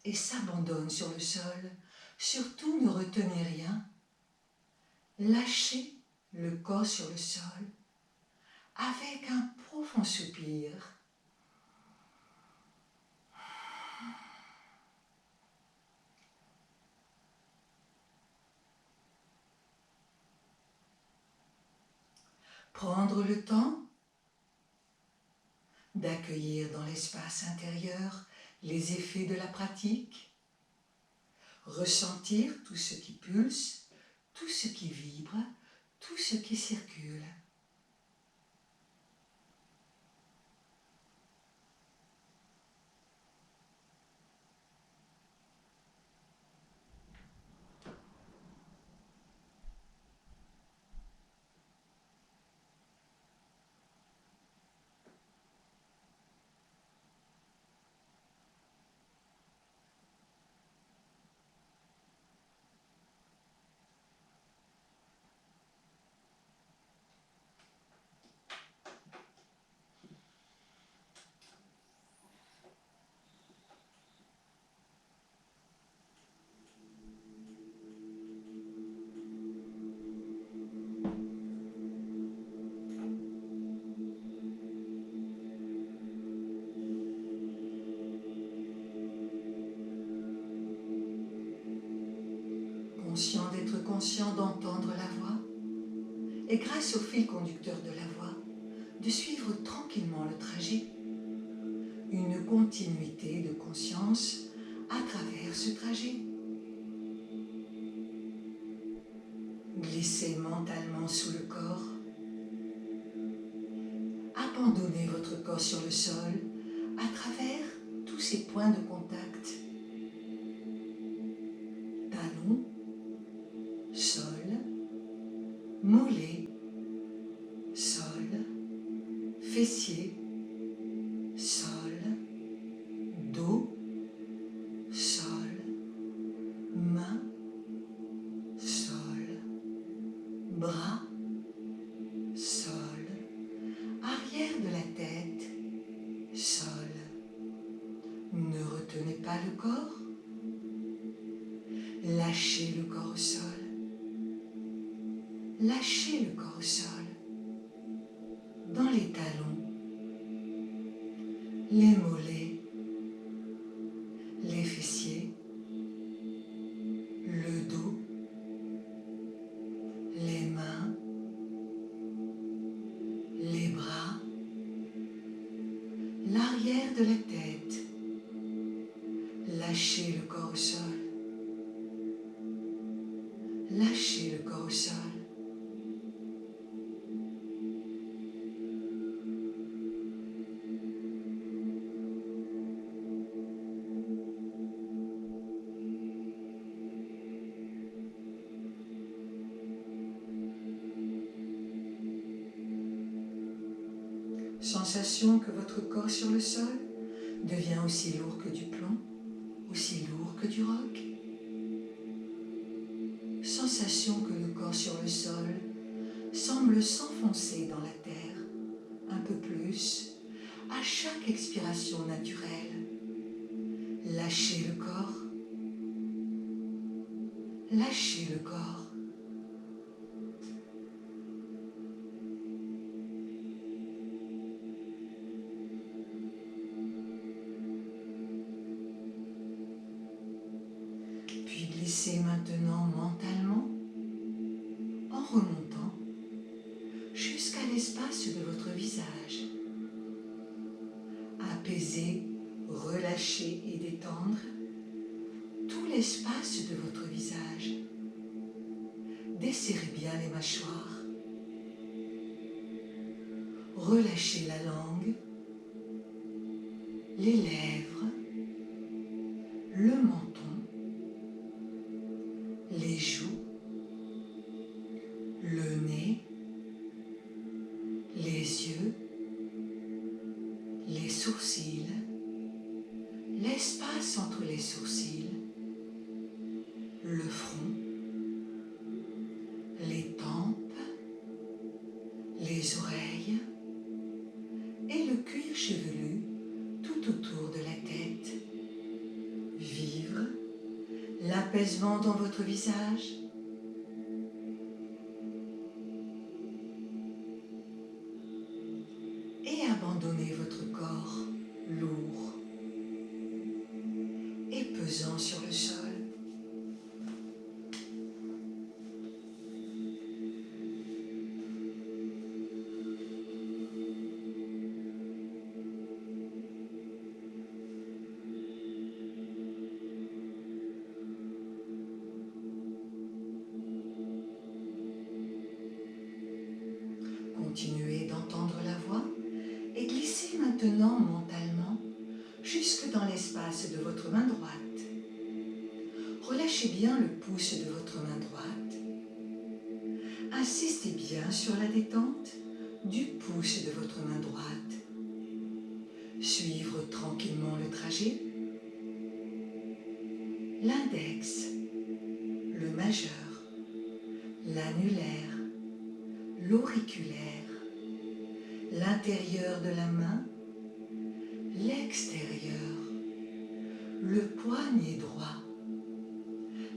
et s'abandonne sur le sol. Surtout ne retenez rien. Lâchez le corps sur le sol avec un profond soupir. Prendre le temps d'accueillir dans l'espace intérieur les effets de la pratique, ressentir tout ce qui pulse, tout ce qui vibre, tout ce qui circule. Conscient d'être conscient d'entendre la voix, et grâce au fil conducteur de la voix, de suivre tranquillement le trajet, une continuité de conscience à travers ce trajet. Glissez mentalement sous le corps, abandonnez votre corps sur le sol à travers tous ces points de contact. Talons, sol, mollet, sol, fessier, sol, dos, sol, main, sol, bras, sol, arrière de la tête, sol. Ne retenez pas le corps. Lâchez le corps au sol. Lâchez le corps au sol. Dans les talons, les mollets, les fessiers, le dos, les mains, les bras, l'arrière de la tête. Lâchez le corps au sol. Lâchez le corps au sol. Sensation que votre corps sur le sol devient aussi lourd que du plomb, aussi lourd que du roc. Sensation que le corps sur le sol semble s'enfoncer dans la terre un peu plus à chaque expiration naturelle. Lâchez le corps. Lâchez le corps. Puis glissez maintenant mentalement en remontant jusqu'à l'espace de votre visage. Apaisez, relâchez et détendre tout l'espace de votre visage. Desserrez bien les mâchoires. Relâchez la langue, les lèvres, le menton, les joues, le nez, les yeux, les sourcils, l'espace entre les sourcils, le front, les tempes, les oreilles et le cuir chevelu tout autour de la tête. Vivre l'apaisement dans votre visage. Et abandonnez votre corps lourd et pesant sur le sol. Continuez d'entendre la voix et glissez maintenant mentalement jusque dans l'espace de votre main droite. Relâchez bien le pouce de votre main droite. Insistez bien sur la détente du pouce de votre main droite. Suivre tranquillement le trajet. L'index, le majeur, l'annulaire, l'auriculaire, l'intérieur de la main, l'extérieur, le poignet droit,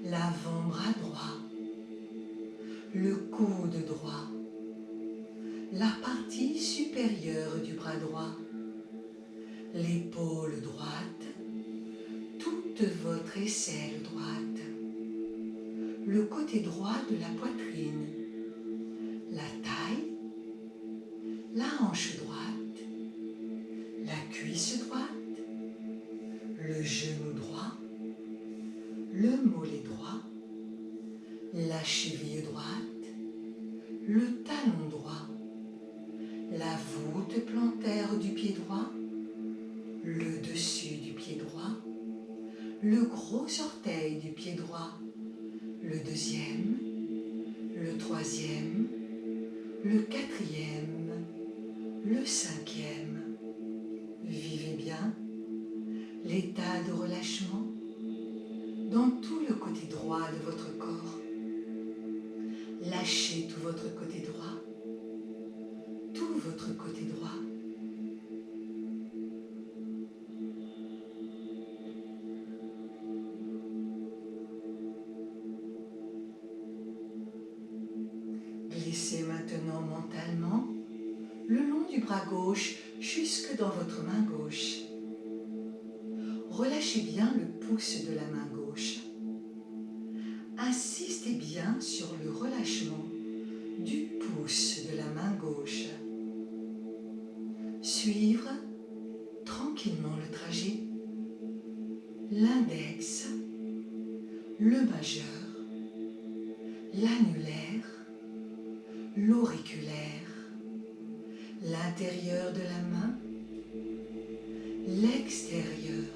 l'avant-bras droit, le coude droit, la partie supérieure du bras droit, l'épaule droite, toute votre aisselle droite, le côté droit de la poitrine, la taille, la hanche droite, la cuisse droite, le genou droit, le mollet droit, la cheville droite, le talon droit, la voûte plantaire du pied droit, le dessus du pied droit, le gros orteil du pied droit, le deuxième, le troisième, le quatrième, le cinquième. Vivez bien l'état de relâchement dans tout le côté droit de votre corps. Lâchez tout votre côté droit, tout votre côté droit. Glissez maintenant mentalement le long du bras gauche jusque dans votre main gauche. Relâchez bien le pouce de la main gauche. Insistez bien sur le relâchement du pouce de la main gauche. Suivre tranquillement le trajet. L'index, le majeur, l'annulaire, l'auriculaire, l'intérieur de la main, l'extérieur,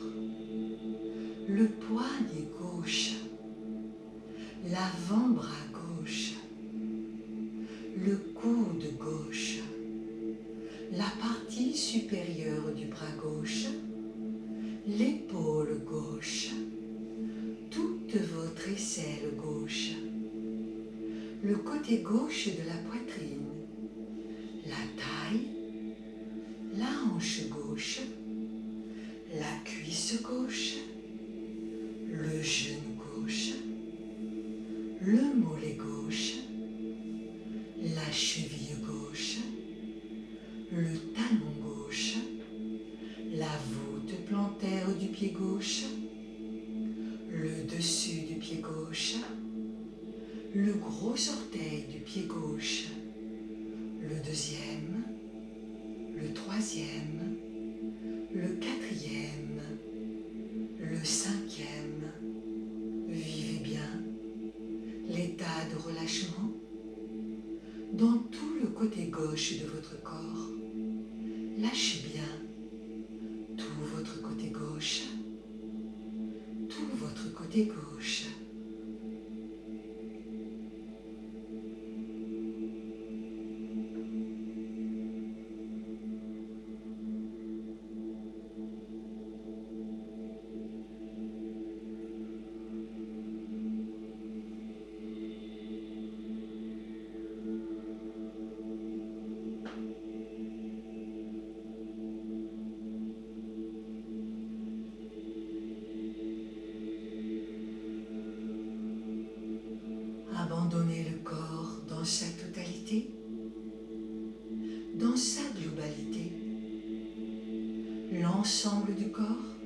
le poignet gauche, l'avant-bras gauche, le coude gauche, la partie supérieure du bras gauche, l'épaule gauche, toute votre aisselle gauche, le côté gauche de la poitrine, la taille, la hanche gauche, la cuisse gauche, le genou gauche, le mollet gauche, la cheville gauche, le talon gauche, la voûte plantaire du pied gauche, le dessus du pied gauche, le gros orteil du pied gauche, le deuxième, le troisième, le quatrième, le cinquième. Vivez bien l'état de relâchement dans tout le côté gauche de votre corps. Lâchez bien tout votre côté gauche, tout votre côté gauche. l'ensemble du corps,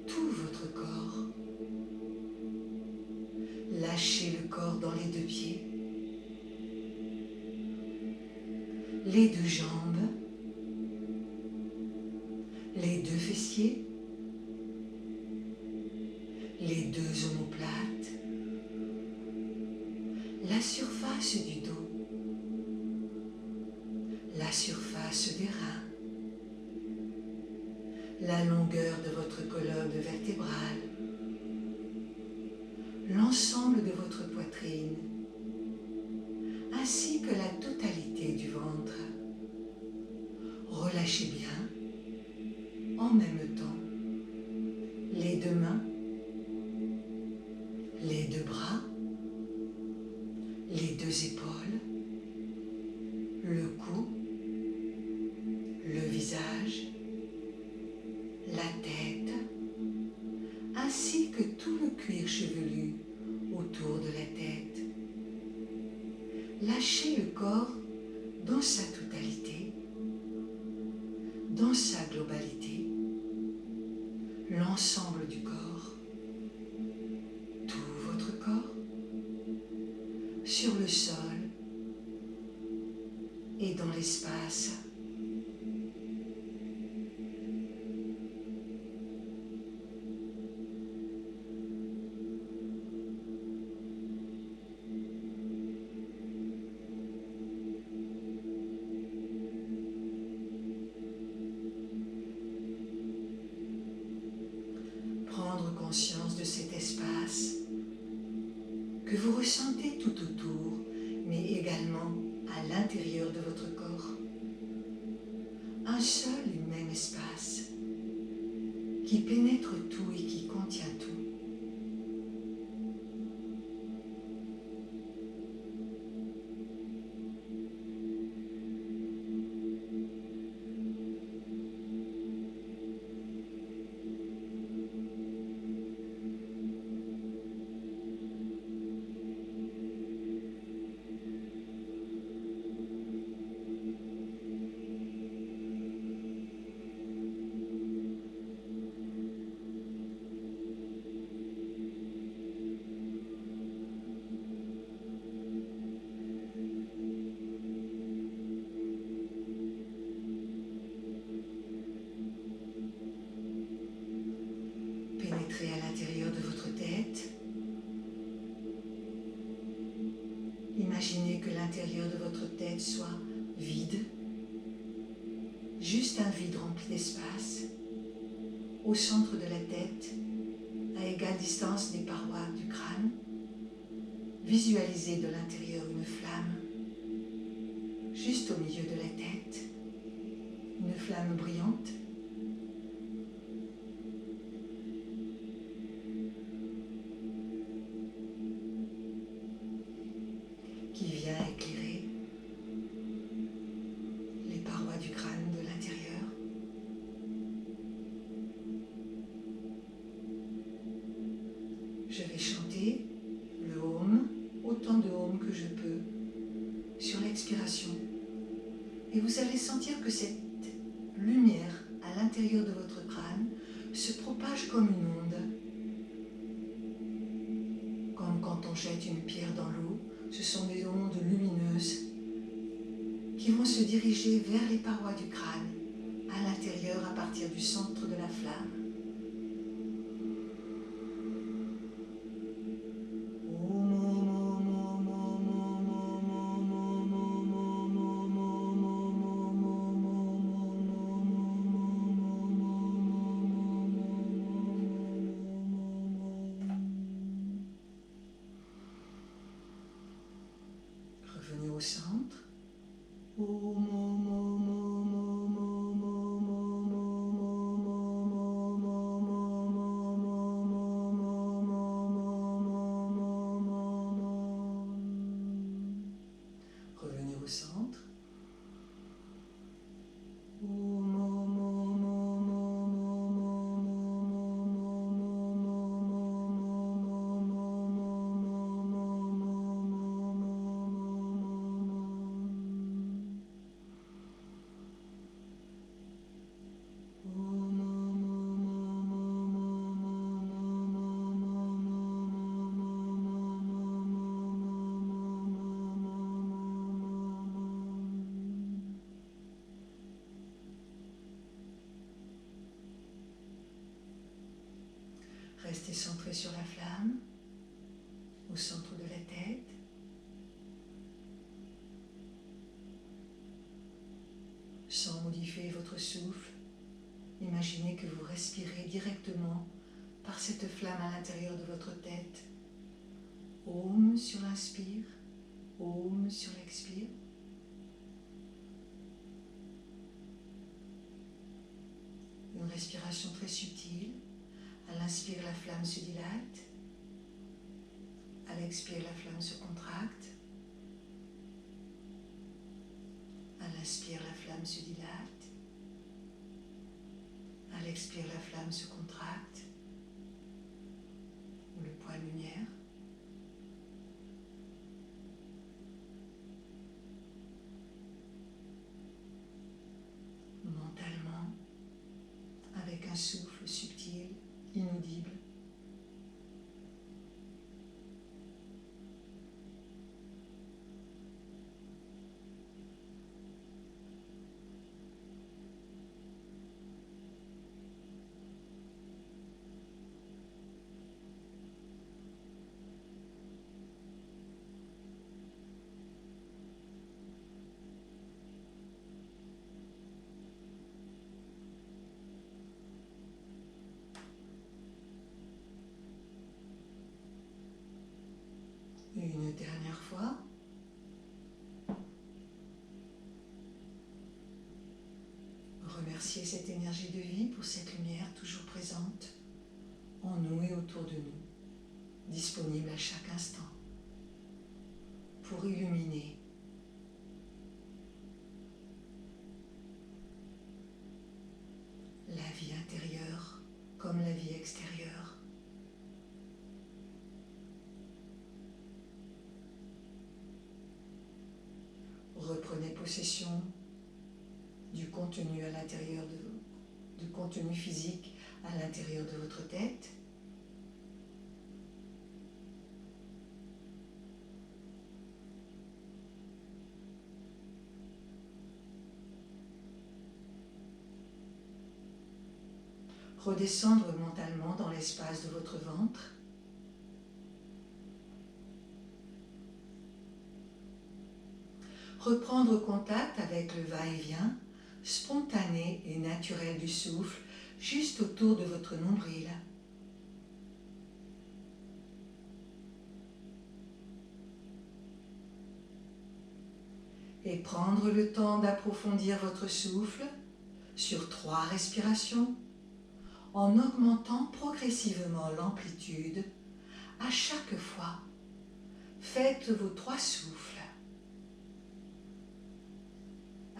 tout votre corps. Lâchez le corps dans les deux pieds, les deux jambes, les deux fessiers, les deux omoplates, la surface du dos, la surface des reins, la longueur de votre colonne vertébrale, l'ensemble de votre poitrine, ainsi que la totalité du ventre. Relâchez bien, en même temps, les deux mains, les deux bras, les deux épaules, le cou, le visage, la tête, ainsi que tout le cuir chevelu autour de la tête. Lâchez le corps dans sa totalité, dans sa globalité, l'ensemble du corps, tout votre corps, sur le sol et dans l'espace. Prendre conscience de cet espace que vous ressentez tout autour, mais également à l'intérieur de votre corps. Un seul et même espace qui pénètre tout et qui contient tout. Pénétrez à l'intérieur de votre tête. Imaginez que l'intérieur de votre tête soit vide, juste un vide rempli d'espace, au centre de la tête, à égale distance des parois du crâne. Visualisez de l'intérieur une flamme, juste au milieu de la tête, une flamme brillante. Qui vient éclairer les parois du crâne de l'intérieur. Je vais chanter le Om, autant de Om que je peux, sur l'expiration. Et vous allez sentir que cette lumière à l'intérieur de votre crâne se propage comme une onde. Comme quand on jette une pierre dans l'eau, ce sont des ondes lumineuses qui vont se diriger vers les parois du crâne, à l'intérieur, à partir du centre de la flamme. Revenez au centre. Revenez au centre. Restez centré sur la flamme, au centre de la tête. Sans modifier votre souffle, imaginez que vous respirez directement par cette flamme à l'intérieur de votre tête. Om sur l'inspire, Om sur l'expire. Une respiration très subtile. À l'inspire, la flamme se dilate. À l'expire, la flamme se contracte. À l'inspire, la flamme se dilate. À l'expire, la flamme se contracte. Ou le point lumière. Mentalement, avec un souffle subtil, inaudible. Une dernière fois. Remerciez cette énergie de vie pour cette lumière toujours présente en nous et autour de nous, disponible à chaque instant pour illuminer la vie intérieure comme la vie extérieure. Reprenez possession du contenu à l'intérieur du contenu physique à l'intérieur de votre tête. Redescendre mentalement dans l'espace de votre ventre. Reprendre contact avec le va-et-vient spontané et naturel du souffle juste autour de votre nombril. Et prendre le temps d'approfondir votre souffle sur 3 respirations en augmentant progressivement l'amplitude à chaque fois. Faites vos 3 souffles.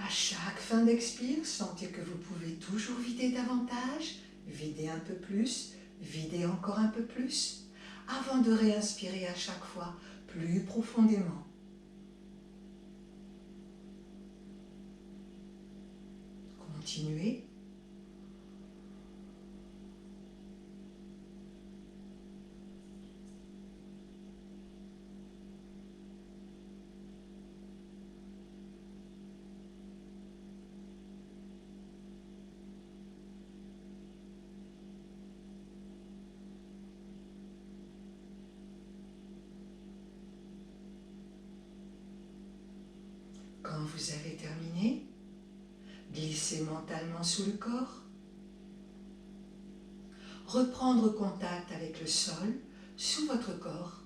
À chaque fin d'expire, sentez que vous pouvez toujours vider davantage, vider un peu plus, vider encore un peu plus, avant de réinspirer à chaque fois plus profondément. Continuez. Quand vous avez terminé, glissez mentalement sous le corps. Reprendre contact avec le sol sous votre corps.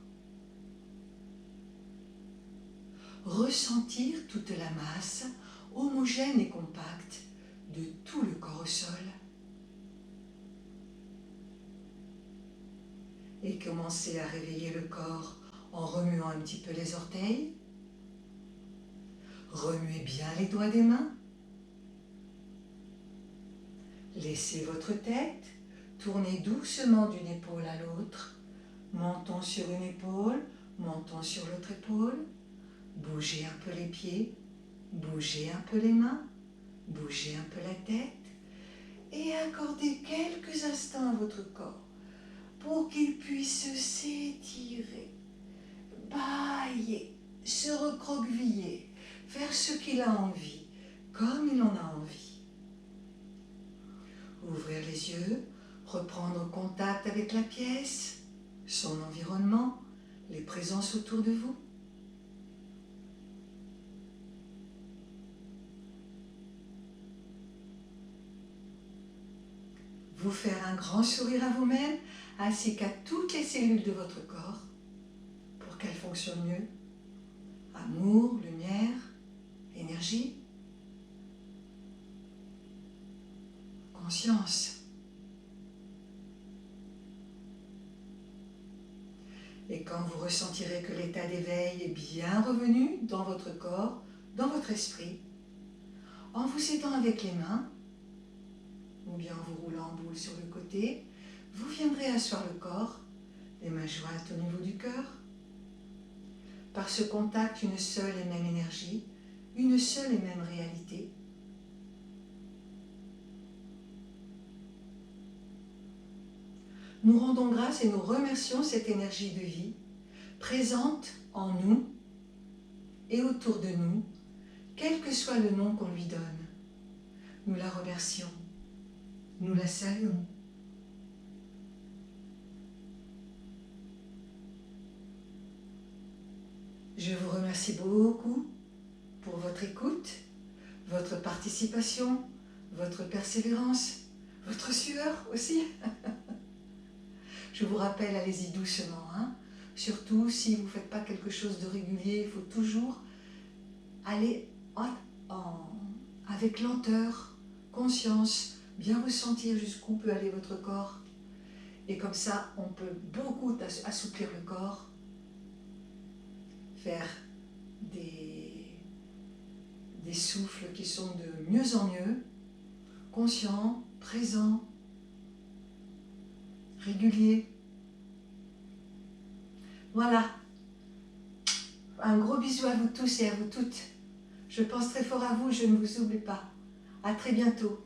Ressentir toute la masse homogène et compacte de tout le corps au sol. Et commencez à réveiller le corps en remuant un petit peu les orteils. Remuez bien les doigts des mains. Laissez votre tête tourner doucement d'une épaule à l'autre. Menton sur une épaule, menton sur l'autre épaule. Bougez un peu les pieds, bougez un peu les mains, bougez un peu la tête et accordez quelques instants à votre corps pour qu'il puisse s'étirer, bâiller, se recroqueviller, faire ce qu'il a envie, comme il en a envie. Ouvrir les yeux, reprendre contact avec la pièce, son environnement, les présences autour de vous. Vous faire un grand sourire à vous-même ainsi qu'à toutes les cellules de votre corps pour qu'elles fonctionnent mieux. Amour, lumière, énergie, conscience. Et quand vous ressentirez que l'état d'éveil est bien revenu dans votre corps, dans votre esprit, en vous aidant avec les mains, ou bien en vous roulant en boule sur le côté, vous viendrez asseoir le corps, les mains jointes au niveau du cœur. Par ce contact, une seule et même énergie, une seule et même réalité. Nous rendons grâce et nous remercions cette énergie de vie présente en nous et autour de nous, quel que soit le nom qu'on lui donne. Nous la remercions, nous la saluons. Je vous remercie beaucoup pour votre écoute, votre participation, votre persévérance, votre sueur aussi. Je vous rappelle, allez-y doucement, hein. Surtout si vous ne faites pas quelque chose de régulier, il faut toujours aller avec lenteur, conscience, bien ressentir jusqu'où peut aller votre corps. Et comme ça, on peut beaucoup assouplir le corps, faire des souffles qui sont de mieux en mieux, conscients, présents, réguliers. Voilà. Un gros bisou à vous tous et à vous toutes. Je pense très fort à vous, je ne vous oublie pas. À très bientôt.